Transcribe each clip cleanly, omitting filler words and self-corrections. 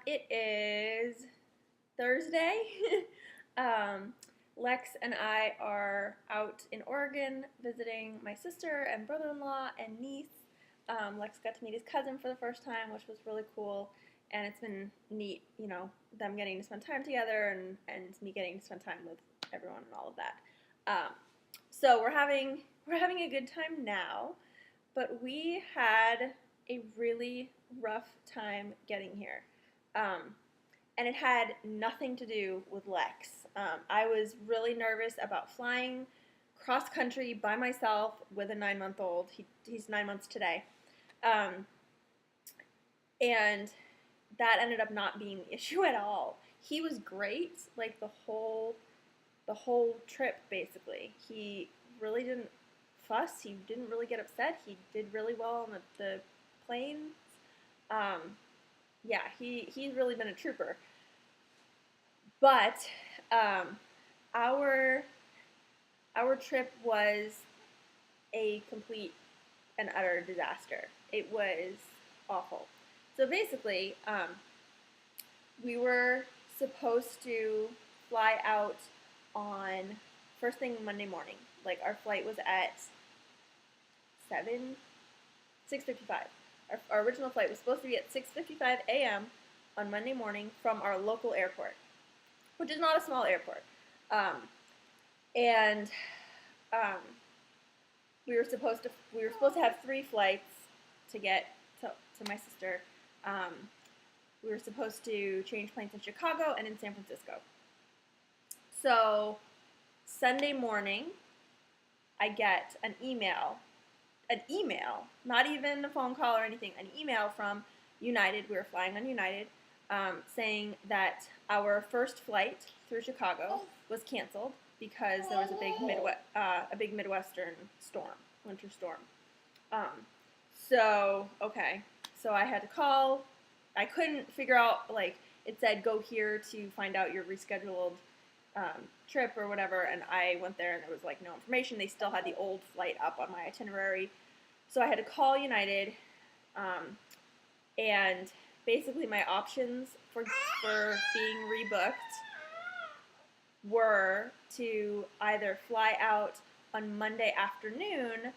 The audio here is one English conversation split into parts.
It is Thursday. um, Lex and I are out in Oregon visiting my sister and brother-in-law and niece. Lex got to meet his cousin for the first time, which was really cool, and it's been neat, them getting to spend time together and me getting to spend time with everyone and all of that. So we're having a good time now, but we had a really rough time getting here. Um, and it had nothing to do with Lex. I was really nervous about flying cross country by myself with a 9 month old. He's 9 months today. Um, and that ended up not being the issue at all. He was great, like the whole trip basically. He really didn't fuss. He didn't really get upset. He did really well on the planes. Um, yeah, he's really been a trooper. But um, our our trip was a complete and utter disaster. It was awful. So basically, we were supposed to fly out on first thing Monday morning. Like our flight was at 6:55. Our original flight was supposed to be at 6:55 a.m. on Monday morning from our local airport, which is not a small airport. Um, and um, we were supposed to have three flights to get to my sister. Um, we were supposed to change planes in Chicago and in San Francisco. So Sunday morning, I get an email, not even a phone call or anything, an email from United. We were flying on United, saying that our first flight through Chicago was canceled because there was a big Midwestern storm, winter storm. So I had to call. I couldn't figure out, like, it said go here to find out your rescheduled trip or whatever, and I went there and there was like no information. They still had the old flight up on my itinerary, so I had to call United, and basically my options for being rebooked were to either fly out on Monday afternoon,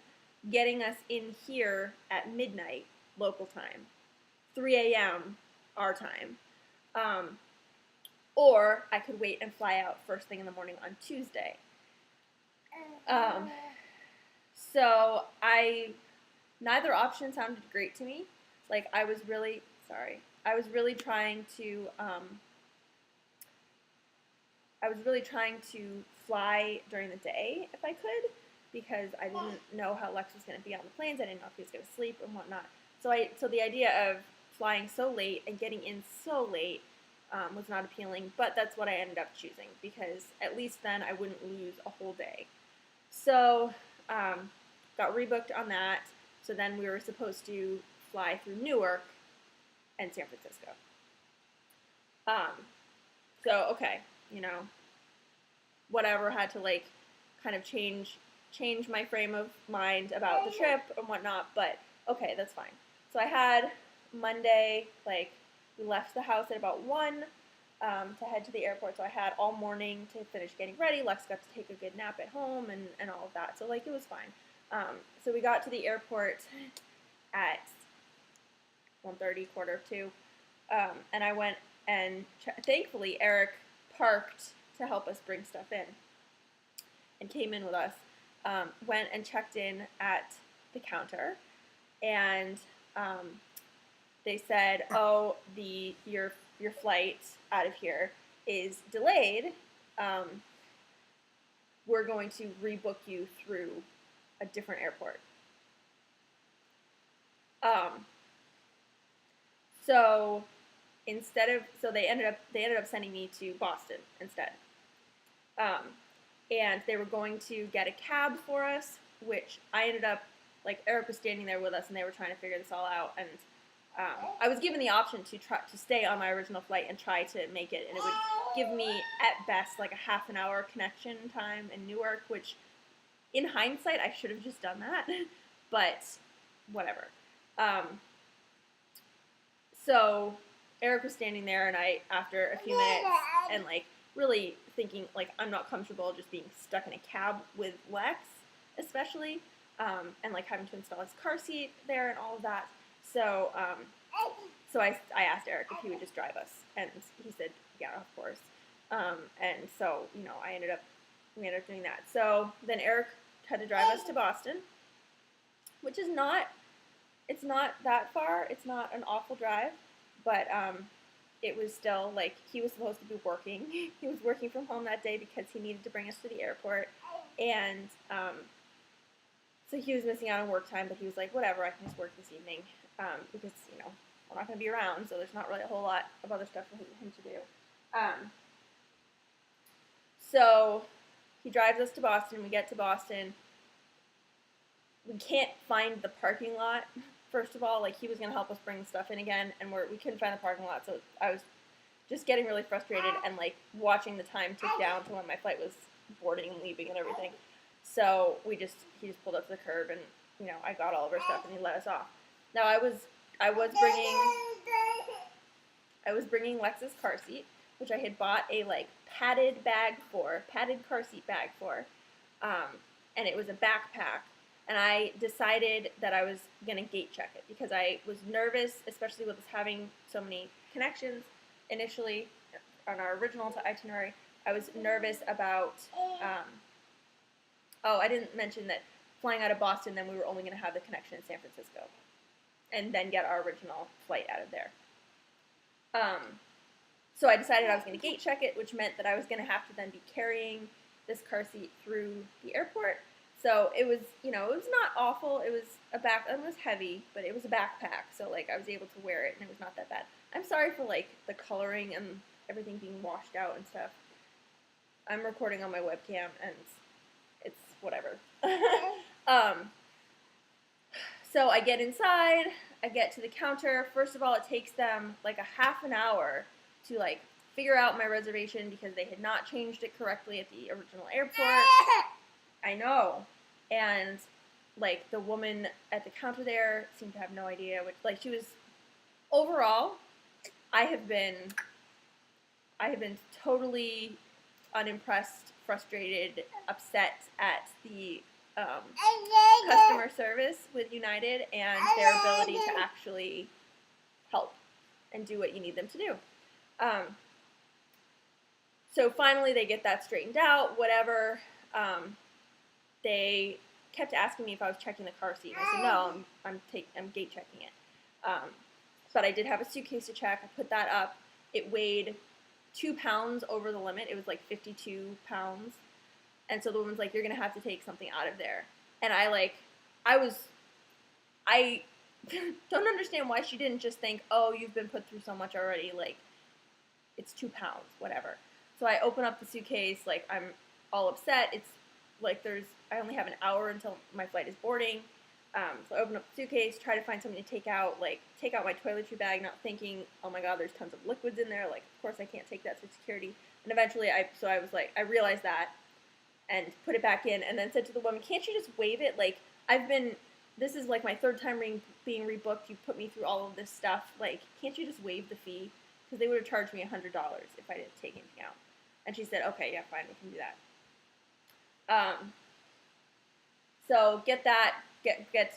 getting us in here at midnight local time, 3 a.m. our time, or I could wait and fly out first thing in the morning on Tuesday. So neither option sounded great to me. Like I was really trying to fly during the day if I could, because I didn't know how Lex was going to be on the planes. I didn't know if he was going to sleep and whatnot. So the idea of flying so late and getting in so late was not appealing, but that's what I ended up choosing, because at least then I wouldn't lose a whole day. So got rebooked on that. So then we were supposed to fly through Newark and San Francisco. Okay, whatever, had to like kind of change my frame of mind about the trip and whatnot, but okay, that's fine. So I had Monday, like, we left the house at about 1 to head to the airport, so I had all morning to finish getting ready. Lex got to take a good nap at home and all of that, so like it was fine. So we got to the airport at 1:30, 1:45, and I went and thankfully Eric parked to help us bring stuff in and came in with us. Went and checked in at the counter, and they said, "Oh, your flight out of here is delayed. We're going to rebook you through a different airport." So they ended up sending me to Boston instead. And they were going to get a cab for us, which I ended up, like, Eric was standing there with us, and they were trying to figure this all out, and I was given the option to stay on my original flight and try to make it, and it would give me, at best, like a half an hour connection time in Newark, which, in hindsight, I should have just done that, but whatever. So Eric was standing there, and I, after a few minutes, and like really thinking like I'm not comfortable just being stuck in a cab with Lex, especially, and like having to install his car seat there and all of that. So, so I asked Eric if he would just drive us, and he said, yeah, of course. And so, you know, we ended up doing that. So then Eric had to drive us to Boston, which is not, it's not that far. It's not an awful drive, but it was still like he was supposed to be working. He was working from home that day because he needed to bring us to the airport, and so he was missing out on work time. But he was like, whatever, I can just work this evening because you know we're not going to be around, so there's not really a whole lot of other stuff for him to do. So he drives us to Boston. We get to Boston. We can't find the parking lot. First of all, like he was going to help us bring stuff in again, and we couldn't find the parking lot. So I was just getting really frustrated and like watching the time tick down to when my flight was boarding and leaving and everything. So he just pulled up to the curb, and you know I got all of our stuff, and he let us off. Now I was bringing Lex's car seat, which I had bought a like padded car seat bag for, and it was a backpack. And I decided that I was going to gate check it because I was nervous, especially with us having so many connections initially on our original itinerary. I was nervous about, I didn't mention that flying out of Boston, then we were only going to have the connection in San Francisco and then get our original flight out of there. So I decided I was going to gate check it, which meant that I was going to have to then be carrying this car seat through the airport. So it was, you know, it was not awful. It was it was heavy, but it was a backpack. So like I was able to wear it, and it was not that bad. I'm sorry for like the coloring and everything being washed out and stuff. I'm recording on my webcam, and it's whatever. So I get inside. I get to the counter. First of all, it takes them like a half an hour to like figure out my reservation because they had not changed it correctly at the original airport. I know. And, like, the woman at the counter there seemed to have no idea. She was, overall, I have been totally unimpressed, frustrated, upset at the customer service with United and their ability to actually help and do what you need them to do. So finally they get that straightened out, whatever. They kept asking me if I was checking the car seat. And I said, no, I'm gate checking it. But I did have a suitcase to check. I put that up. It weighed 2 pounds over the limit. It was like 52 pounds. And so the woman's like, you're going to have to take something out of there. And I don't understand why she didn't just think, oh, you've been put through so much already. Like, it's 2 pounds, whatever. So I open up the suitcase. Like, I'm all upset. It's like I only have an hour until my flight is boarding. So I open up the suitcase, try to find something to take out my toiletry bag, not thinking, oh my god, there's tons of liquids in there. Like, of course I can't take that through security. And eventually I realized that and put it back in and then said to the woman, can't you just waive it? Like, this is like my third time being rebooked. You put me through all of this stuff. Like, can't you just waive the fee? Because they would have charged me $100 if I didn't take anything out. And she said, okay, yeah, fine, we can do that. So get to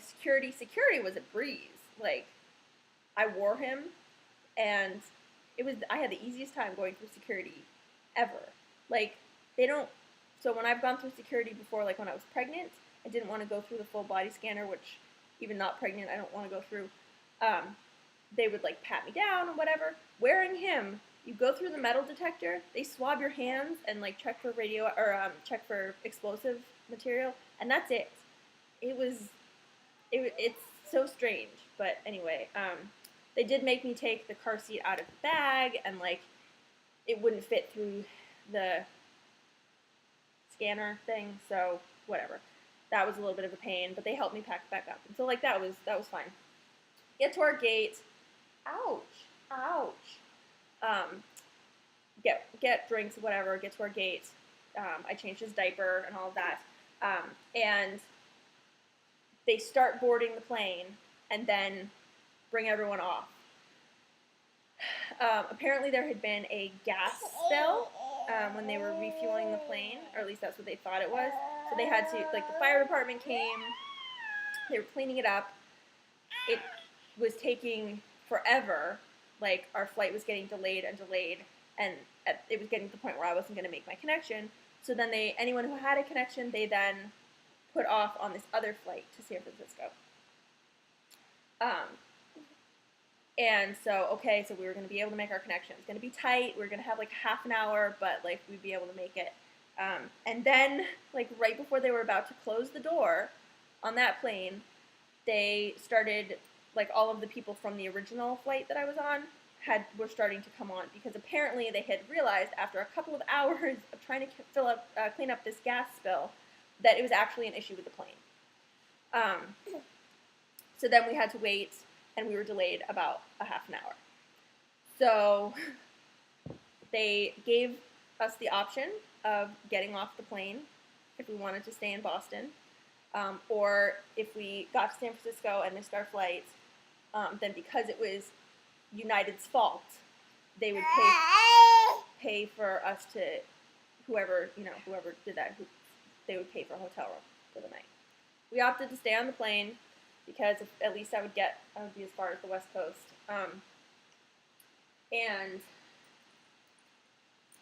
security. Security was a breeze. Like, I wore him, and I had the easiest time going through security ever. Like, so when I've gone through security before, like when I was pregnant, I didn't want to go through the full body scanner, which even not pregnant, I don't want to go through. They would like pat me down or whatever. Wearing him, you go through the metal detector, they swab your hands and like check for check for explosive material, and that's it. It's so strange, but anyway, they did make me take the car seat out of the bag, and like it wouldn't fit through the scanner thing, so whatever. That was a little bit of a pain, but they helped me pack it back up, and so like that was fine. Get to our gate. Ouch. Get drinks, whatever. Get to our gate. I changed his diaper and all of that, and they start boarding the plane and then bring everyone off. Apparently there had been a gas spill when they were refueling the plane, or at least that's what they thought it was. So they had to, like, the fire department came, they were cleaning it up. It was taking forever. Like, our flight was getting delayed and delayed, and it was getting to the point where I wasn't going to make my connection. So then anyone who had a connection, they then put off on this other flight to San Francisco. And so, okay, so we were going to be able to make our connection. It was going to be tight. We were going to have like half an hour, but like we'd be able to make it. And then, like right before they were about to close the door on that plane, they started, like all of the people from the original flight that I was on were starting to come on, because apparently they had realized after a couple of hours of trying to clean up this gas spill that it was actually an issue with the plane. So then we had to wait, and we were delayed about a half an hour. So they gave us the option of getting off the plane if we wanted to stay in Boston, or if we got to San Francisco and missed our flight, then because it was United's fault, they would pay for us to, whoever did that, they would pay for a hotel room for the night. We opted to stay on the plane because at least I would be as far as the West Coast. And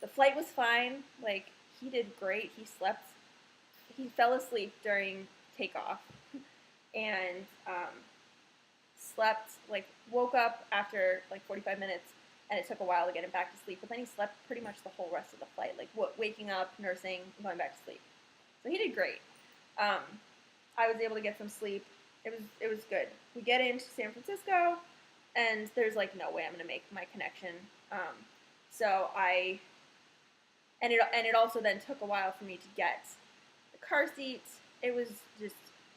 the flight was fine. Like, he did great. He fell asleep during takeoff, and slept, like, woke up after like 45 minutes, and it took a while to get him back to sleep, but then he slept pretty much the whole rest of the flight, like waking up, nursing, and going back to sleep. So he did great. I was able to get some sleep. It was good. We get into San Francisco, and there's like no way I'm gonna make my connection. It also then took a while for me to get the car seat. It was just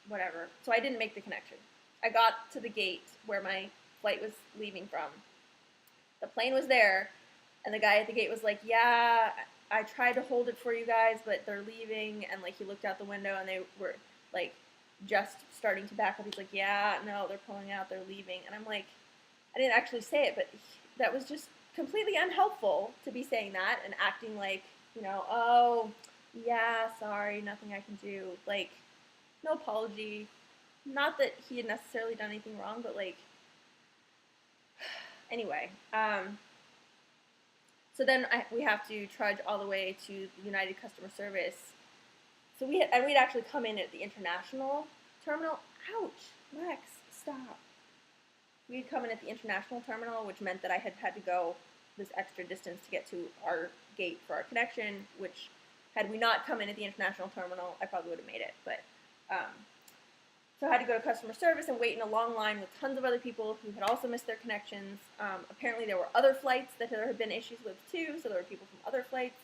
whatever. So I didn't make the connection. I got to the gate where my flight was leaving from. The plane was there, and the guy at the gate was like, "Yeah, I tried to hold it for you guys, but they're leaving." And like he looked out the window, and they were like just starting to back up. He's like, "Yeah, no, they're pulling out, they're leaving." And I'm like, I didn't actually say it, but that was just completely unhelpful to be saying that and acting like, oh, yeah, sorry, nothing I can do. Like, no apology. Not that he had necessarily done anything wrong, but like, anyway. So then we have to trudge all the way to United customer service. So we'd actually come in at the international terminal. Ouch, Lex, stop. We'd come in at the international terminal, which meant that I had to go this extra distance to get to our gate for our connection, which had we not come in at the international terminal, I probably would have made it. But so I had to go to customer service and wait in a long line with tons of other people who had also missed their connections. Apparently there were other flights that there had been issues with too, so there were people from other flights.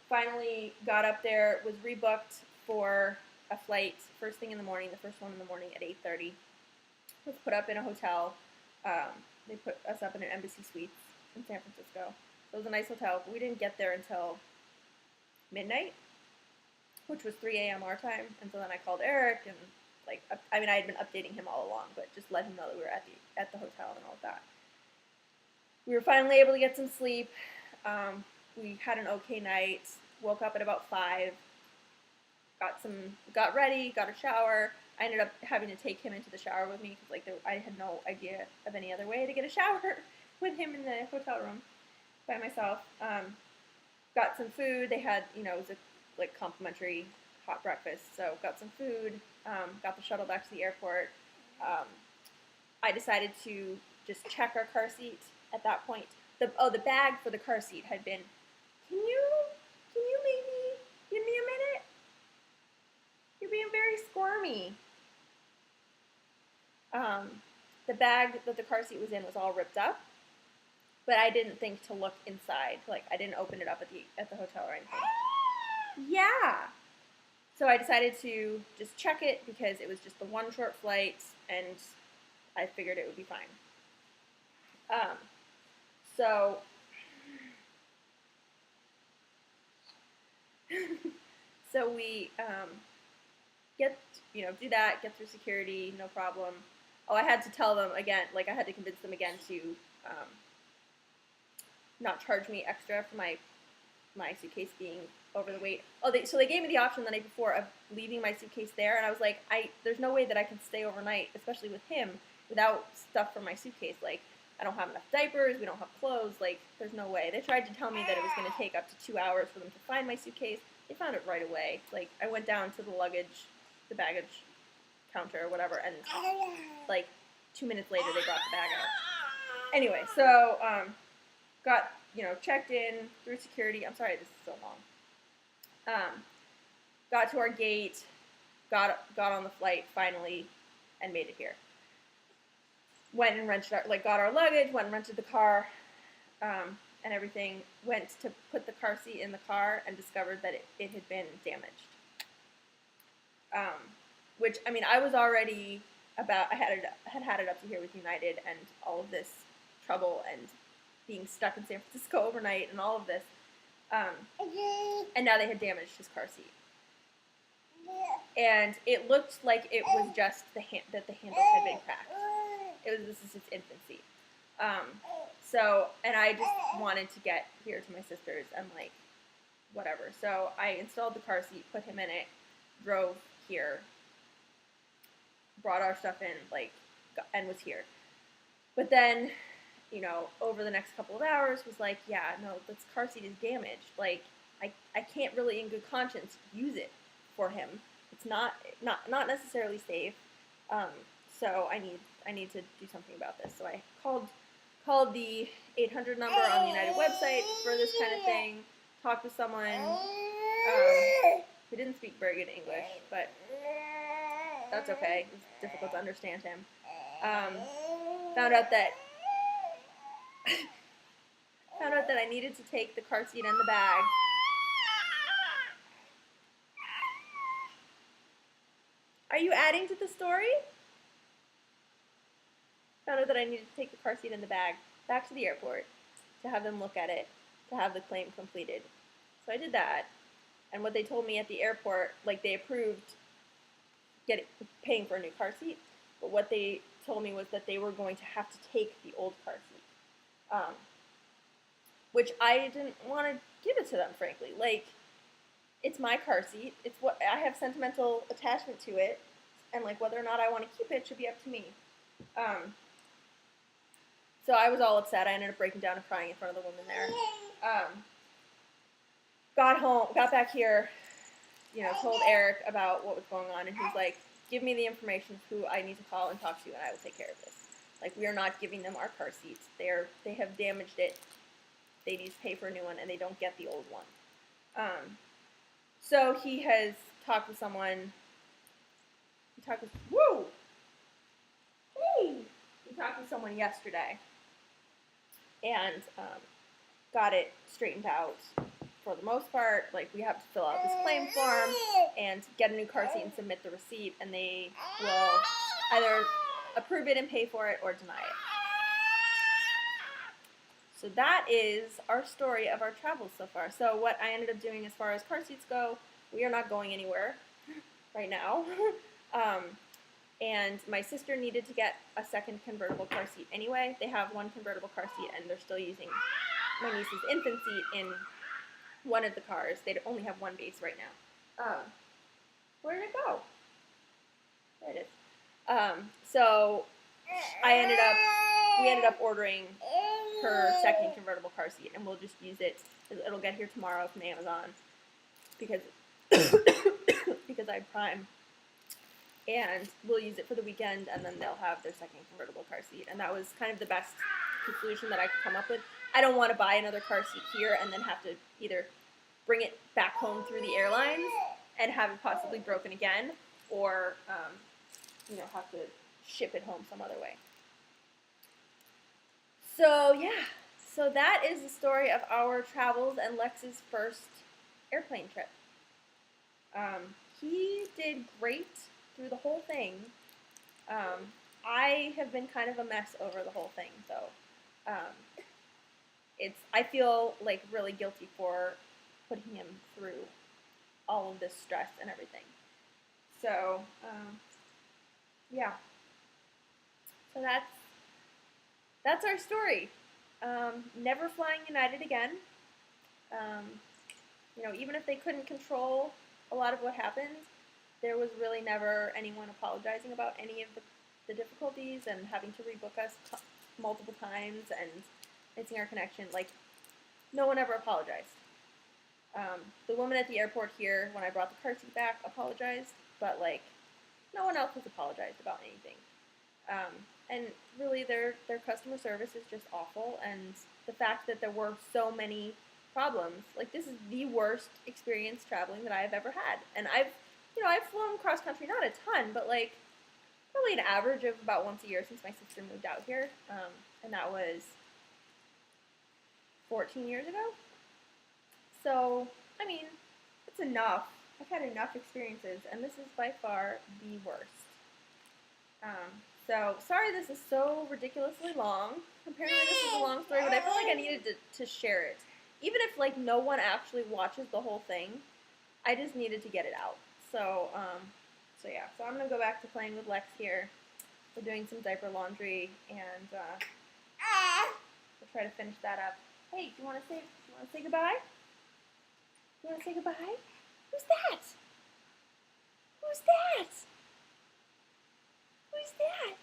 Finally got up there, was rebooked for a flight first thing in the morning, the first one in the morning at 8:30. Was put up in a hotel. They put us up in an Embassy Suites in San Francisco. So it was a nice hotel, but we didn't get there until midnight, which was 3 a.m. our time. And so then I called Eric, and I had been updating him all along, but just let him know that we were at the hotel and all of that. We were finally able to get some sleep. We had an okay night. Woke up at about 5. Got ready, got a shower. I ended up having to take him into the shower with me because I had no idea of any other way to get a shower with him in the hotel room by myself. Got some food. They had, it was a complimentary hot breakfast, so got some food. Got the shuttle back to the airport. I decided to just check our car seat at that point. The bag for the car seat had been. Can you maybe give me a minute? You're being very squirmy. The bag that the car seat was in was all ripped up, but I didn't think to look inside. Like, I didn't open it up at the hotel or anything. Yeah. So I decided to just check it because it was just the one short flight, and I figured it would be fine. So we do that, get through security, no problem. Oh, I had to tell them again, like I had to convince them again to not charge me extra for my suitcase being over the weight. Oh, so they gave me the option the night before of leaving my suitcase there, and I was like, there's no way that I can stay overnight, especially with him, without stuff from my suitcase. Like, I don't have enough diapers, we don't have clothes, like, there's no way. They tried to tell me that it was going to take up to 2 hours for them to find my suitcase. They found it right away. Like, I went down to the baggage counter or whatever, and like 2 minutes later they brought the bag out. Anyway, so got checked in through security. I'm sorry this is so long. Got to our gate, got on the flight finally, and made it here. Went and rented got our luggage, went and rented the car, and everything. Went to put the car seat in the car and discovered that it had been damaged. Which, I mean, I was already I had it up to here with United and all of this trouble and being stuck in San Francisco overnight and all of this. And now they had damaged his car seat. And it looked like it was just that the handle had been cracked. This is its infancy. So, and I just wanted to get here to my sister's and like, whatever. So I installed the car seat, put him in it, drove here, brought our stuff in, and was here. But then, over the next couple of hours was like, yeah, no, this car seat is damaged. Like, I can't really in good conscience use it for him. It's not necessarily safe. So I need to do something about this. So I called the 800 number on the United website for this kind of thing, talked with someone who didn't speak very good English, but that's okay. It was difficult to understand him. Found out that I needed to take the car seat and the bag. Are you adding to the story? Found out that I needed to take the car seat and the bag back to the airport to have them look at it, to have the claim completed. So I did that, and what they told me at the airport, they approved paying for a new car seat, but what they told me was that they were going to have to take the old car seat, which I didn't want to give it to them, frankly. It's my car seat. It's what I have sentimental attachment to it, and whether or not I want to keep it should be up to me. So I was all upset. I ended up breaking down and crying in front of the woman there. Got home, got back here, told Eric about what was going on, and he's like, give me the information of who I need to call and talk to, and I will take care of this. We are not giving them our car seats. They have damaged it. They need to pay for a new one, and they don't get the old one. So he has talked with someone. He talked with someone yesterday, and got it straightened out. For the most part, we have to fill out this claim form and get a new car seat and submit the receipt, and they will either approve it and pay for it or deny it. So that is our story of our travels so far. So what I ended up doing as far as car seats go, we are not going anywhere right now. And my sister needed to get a second convertible car seat anyway. They have one convertible car seat, and they're still using my niece's infant seat in one of the cars. They only have one base right now. Where did it go? There it is. So we ended up ordering her second convertible car seat, and we'll just use it. It'll get here tomorrow from Amazon because because I have Prime, and we'll use it for the weekend, and then they'll have their second convertible car seat. And that was kind of the best solution that I could come up with. I don't want to buy another car seat here and then have to either bring it back home through the airlines and have it possibly broken again, or have to ship it home some other way. So yeah, so that is the story of our travels and Lex's first airplane trip. He did great through the whole thing. I have been kind of a mess over the whole thing, so I feel really guilty for putting him through all of this stress and everything. So yeah. So that's our story. Never flying United again. Um, even if they couldn't control a lot of what happened, there was really never anyone apologizing about any of the difficulties and having to rebook us multiple times and missing our connection. Like, no one ever apologized. The woman at the airport here, when I brought the car seat back, apologized, but like, no one else has apologized about anything. And really, their customer service is just awful, and the fact that there were so many problems, like, this is the worst experience traveling that I've ever had. And I've flown cross country, not a ton, but like probably an average of about once a year since my sister moved out here, and that was 14 years ago. So, I mean, it's enough. I've had enough experiences, and this is by far the worst. So, sorry this is so ridiculously long. Apparently this is a long story, but I felt like I needed to share it. Even if, like, no one actually watches the whole thing, I just needed to get it out. So, yeah. So I'm going to go back to playing with Lex here. We're doing some diaper laundry, and we'll try to finish that up. Hey, do you want to say goodbye? You want to say goodbye? Who's that? Who's that? Who's that?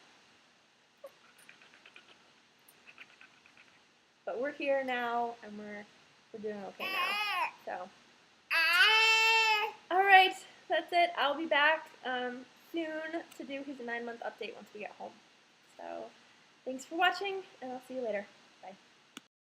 But we're here now, and we're doing okay now. So, all right, that's it. I'll be back soon to do his 9-month update once we get home. So, thanks for watching, and I'll see you later.